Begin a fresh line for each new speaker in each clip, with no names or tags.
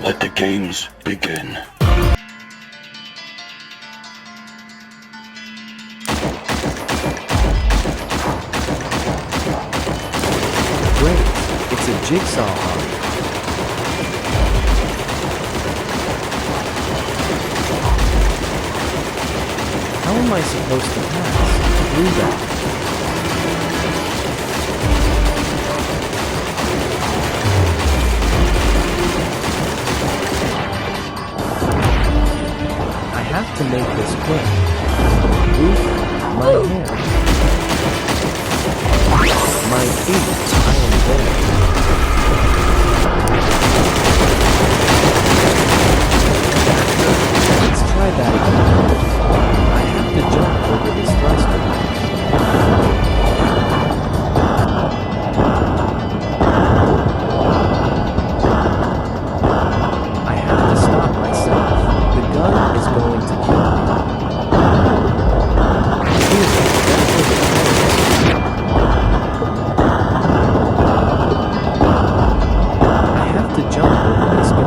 Let the games begin.
Great, it's a jigsaw obby. How am I supposed to pass through that? I have to make this quick. Oof, my hair. My feet, I am dead. Let's try that again. I have to jump over this thruster. I have to stop myself. The gun is going to kill me. Phew, that was a close. I have to jump over this gun.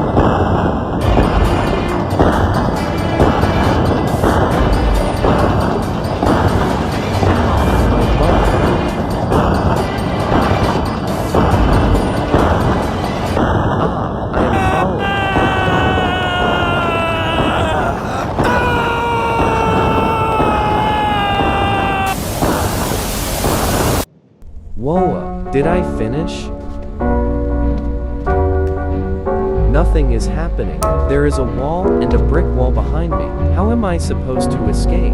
Whoa, did I finish? Nothing is happening. There is a wall and a brick wall behind me. How am I supposed to escape?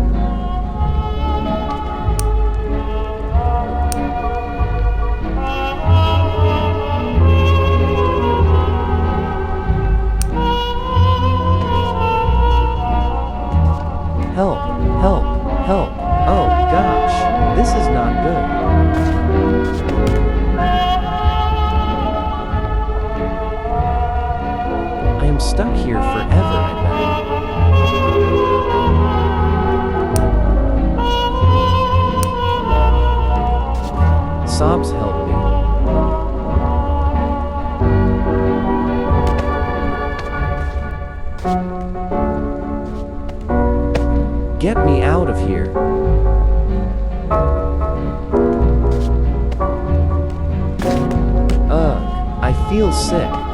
Help, help, help. Oh gosh, this is not good. I am stuck here forever, I bet. Sobs, help me. Get me out of here. Ugh, I feel sick.